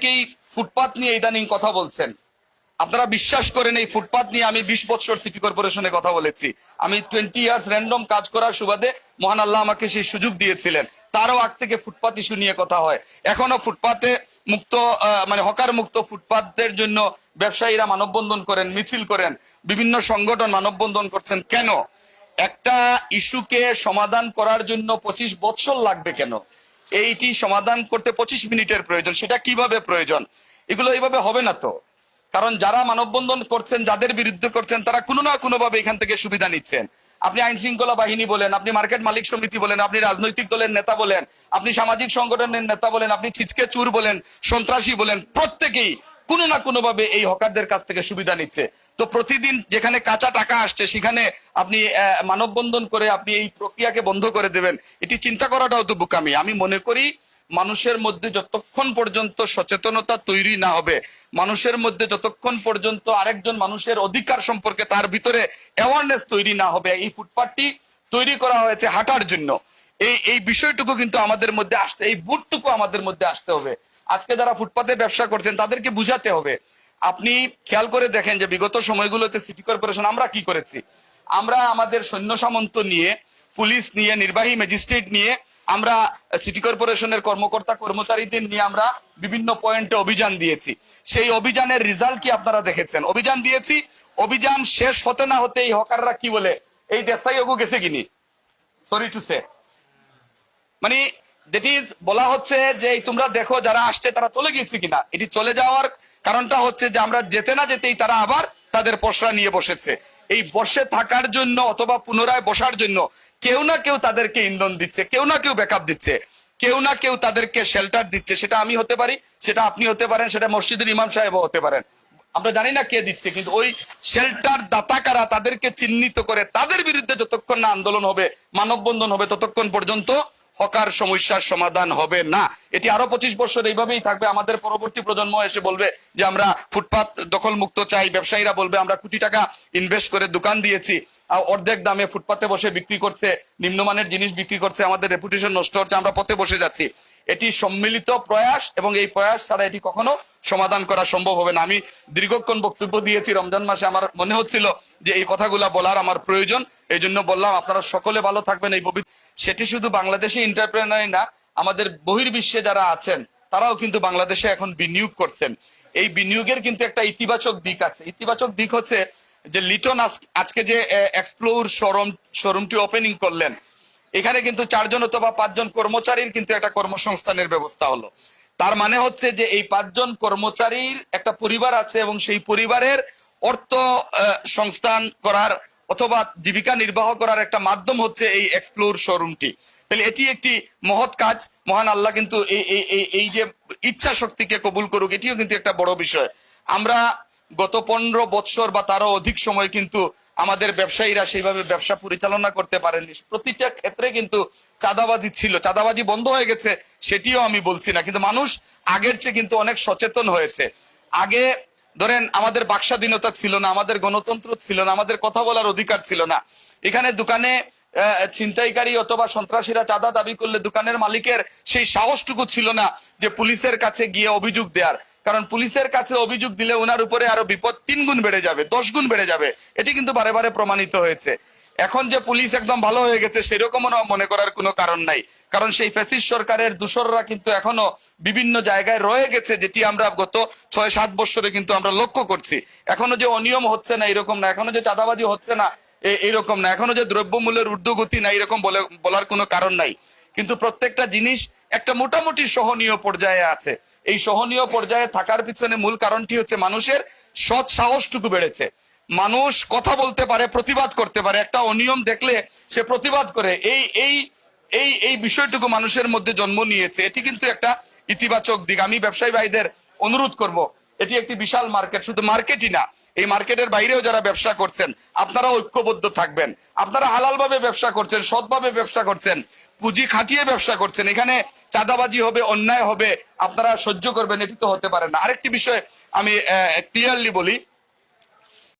অনেকেই ফুটপাত নিয়ে ইদানিং কথা বলছেন। আপনারা বিশ্বাস করেন এই ফুটপাত নিয়ে আমি 20 বছর সিটি কর্পোরেশনে কথা বলেছি। আমি 20 ইয়ার্স র্যান্ডম কাজ করার সুবাদে মহান আল্লাহ আমাকে সেই সুযোগ দিয়েছিলেন। তারও আগ থেকে ফুটপাত ইস্যু নিয়ে কথা হয়। এখনো ফুটপাতে মুক্ত মানে হকার মুক্ত ফুটপাতের জন্য ব্যবসায়ীরা মানববন্ধন করেন, মিছিল করেন, বিভিন্ন সংগঠন মানববন্ধন করছেন। কেন? একটা ইস্যুকে সমাধান করার জন্য 25 বছর লাগবে কেন? এইটি সমাধান করতে 25 মিনিটের প্রয়োজন। সেটা কিভাবে প্রয়োজন? এগুলো এইভাবে হবে না তো। কারণ যারা মানববন্ধন করছেন, যাদের বিরুদ্ধে করছেন, তারা কোনো না কোনো ভাবে এখান থেকে সুবিধা নিচ্ছেন। আপনি আইন শৃঙ্খলা বাহিনী বলেন, আপনি মার্কেট মালিক সমিতি বলেন, আপনি রাজনৈতিক দলের নেতা বলেন, আপনি সামাজিক সংগঠনের নেতা বলেন, আপনি ছিচকে চুর বলেন, সন্ত্রাসী বলেন, প্রত্যেকেই কোনো না কোনো ভাবে এই হকারদের কাছ থেকে সুবিধা নিচ্ছে। তো প্রতিদিন যেখানে কাঁচা টাকা আসছে সেখানে আপনি মানববন্ধন করে আপনি এই প্রক্রিয়াকে বন্ধ করে দেবেন, এটি চিন্তা করাটাও তো বোকামি। আমি মনে করি মানুষের মধ্যে যতক্ষণ পর্যন্ত সচেতনতা তৈরি না হবে, মানুষের মধ্যে যতক্ষণ পর্যন্ত আরেকজন মানুষের অধিকার সম্পর্কে তার ভিতরে অ্যাওয়ারনেস তৈরি না হবে, এই ফুটপাতটি তৈরি করা হয়েছে হাঁটার জন্য, এই বিষয়টুকু কিন্তু আমাদের মধ্যে আসতে, এই বুটটুকু আমাদের মধ্যে আসতে হবে। আজকে যারা ফুটপাতে ব্যবসা করছেন তাদেরকে বুঝাতে হবে। আপনি খেয়াল করে দেখেন যে বিগত সময়গুলোতে সিটি কর্পোরেশন আমরা কি করেছি। আমরা আমাদের সৈন্য সামন্ত নিয়ে, পুলিশ নিয়ে, নির্বাহী ম্যাজিস্ট্রেট নিয়ে, আমরা সিটি কর্পোরেশনের কর্মকর্তা কর্মচারীদের নিয়ে আমরা বিভিন্ন পয়েন্টে অভিযান দিয়েছি। সেই অভিযানের রেজাল্ট কি আপনারা দেখেছেন? অভিযান দিয়েছি, অভিযান শেষ হতে না হতে এই হকাররা কি বলে, এই দেশাই ওগো গেছে কিনি, সরি টু সে, মানে দ্যাট ইজ বলা হচ্ছে যে তোমরা দেখো যারা আসছে তারা চলে গিয়েছে কিনা। এটি চলে যাওয়ার কারণটা হচ্ছে যে আমরা যেতে না যেতেই তারা আবার তাদের পসরা নিয়ে বসেছে। এই বসে থাকার জন্য অথবা পুনরায় বসার জন্য কেউ না কেউ তাদেরকে ইন্ধন দিচ্ছে, কেউ না কেউ ব্যাকআপ দিচ্ছে, কেউ না কেউ তাদেরকে শেল্টার দিচ্ছে। সেটা আমি হতে পারি, সেটা আপনি হতে পারেন, সেটা মসজিদের ইমাম সাহেবও হতে পারেন। আমরা জানি না কে দিচ্ছে, কিন্তু ওই শেল্টার দাতা কারা তাদেরকে চিহ্নিত করে তাদের বিরুদ্ধে যতক্ষণ না আন্দোলন হবে, মানববন্ধন হবে, ততক্ষণ পর্যন্ত হকার সমস্যার সমাধান হবে না। এটি আরো 25 বছর এইভাবেই থাকবে। আমাদের পরবর্তী প্রজন্ম এসে বলবে যে আমরা ফুটপাত দখল মুক্ত চাই, ব্যবসায়ীরা বলবে আমরা কোটি টাকা ইনভেস্ট করে দোকান দিয়েছি, অর্ধেক দামে ফুটপাতে বসে বিক্রি করছে, নিম্নমানের জিনিস বিক্রি করছে, আমাদের রেপুটেশন নষ্ট হচ্ছে, আমরা পথে বসে যাচ্ছি। এটি সম্মিলিত প্রয়াস, এবং এই প্রয়াস ছাড়া এটি কখনো সমাধান করা সম্ভব হবে না। আমি দীর্ঘক্ষণ বক্তব্য দিয়েছি রমজান মাসে, আমার মনে হচ্ছিল যে এই কথাগুলা বলার আমার প্রয়োজন, এই জন্য বললাম। আপনারা সকলে ভালো থাকবেন। এই সেটি শুধু বাংলাদেশে এন্টারপ্রেনারই না, আমাদের বহির্বিশ্বে যারা আছেন তারাও কিন্তু বাংলাদেশে এখন বিনিয়োগ করছেন। এই বিনিয়োগের কিন্তু একটা ইতিবাচক দিক আছে। ইতিবাচক দিক হচ্ছে যে লিটন আজকে যে এক্সপ্লোর শোরুমটি ওপেনিং করলেন, এখানে কিন্তু 4 জন অথবা 5 জন কর্মচারীর কিন্তু একটা কর্মসংস্থানের ব্যবস্থা হলো। তার মানে হচ্ছে যে এই 5 জন কর্মচারীর একটা পরিবার আছে, এবং সেই পরিবারের অর্থ সংস্থান করার অথবা জীবিকা নির্বাহ করার একটা মাধ্যম হচ্ছে এই এক্সপ্লোর শোরুমটি। তাহলে এটি একটি মহৎ কাজ। মহান আল্লাহ কিন্তু এই যে ইচ্ছা শক্তিকে কবুল করুক, এটিও কিন্তু একটা বড় বিষয়। আমরা গত 15 বছর বা তারও অধিক সময় কিন্তু আমাদের ব্যবসায়ীরা সেইভাবে ব্যবসা পরিচালনা করতে পারেননি। প্রতিটা ক্ষেত্রে কিন্তু চাঁদাবাজি ছিল। চাঁদাবাজি বন্ধ হয়ে গেছে সেটিও আমি বলছি না, কিন্তু মানুষ আগের চেয়ে কিন্তু অনেক সচেতন হয়েছে। আগে ধরেন আমাদের বাকস্বাধীনতা ছিল না, আমাদের গণতন্ত্র ছিল না, আমাদের কথা বলার অধিকার ছিল না। এখানে দোকানে ছিনতাইকারী অথবা সন্ত্রাসীরা চাঁদা দাবি করলে দোকানের মালিকের সেই সাহসটুকু ছিল না যে পুলিশের কাছে গিয়ে অভিযোগ দেওয়ার। কারণ পুলিশের কাছে অভিযোগ দিলে ওনার উপরে আরো বিপদ 3 গুণ বেড়ে যাবে, 10 গুণ বেড়ে যাবে। এটি কিন্তু বারে বারে প্রমাণিত হয়েছে। এখন যে পুলিশ একদম ভালো হয়ে গেছে সেরকমও মনে করার কোনো কারণ নাই। কারণ সেই ফ্যাসিস্ট সরকারের দূষররা কিন্তু এখনো বিভিন্ন জায়গায় রয়ে গেছে, যেটি আমরা গত 6-7 বছরে কিন্তু আমরা লক্ষ্য করছি। এখনো যে অনিয়ম হচ্ছে না এরকম না, এখনো যে চাঁদাবাজি হচ্ছে না এইরকম না, এখনো যে দ্রব্যমূল্যের ঊর্ধ্বগতি নাই এরকম বলার কোনো কারণ নাই। কিন্তু প্রত্যেকটা জিনিস একটা মোটামুটি সহনীয় পর্যায়ে আছে। এই সহনীয় পর্যায়ে থাকার পিছনে মূল কারণটি হচ্ছে মানুষের সৎ সাহসটুকু বেড়েছে। মানুষ কথা বলতে পারে, প্রতিবাদ করতে পারে, একটা অনিয়ম দেখলে সে প্রতিবাদ করে। এই বিষয়টুকু মানুষের মধ্যে জন্ম নিয়েছে। এটি কিন্তু একটা ইতিবাচক দিক। আমি ব্যবসায়ী ভাইদের অনুরোধ করব, এটি একটি বিশাল মার্কেট, শুধু মার্কেটই না, এই মার্কেটের বাইরেও যারা ব্যবসা করছেন আপনারা ঐক্যবদ্ধ থাকবেন। আপনারা হালাল ভাবে ব্যবসা করছেন, সৎভাবে ব্যবসা করছেন, পুঁজি খাটিয়ে ব্যবসা করছেন। এখানে চাঁদাবাজি হবে, অন্যায় হবে, আপনারা সহ্য করবেন, এটি তো হতে পারে না। আরেকটি বিষয় আমি ক্লিয়ারলি বলি,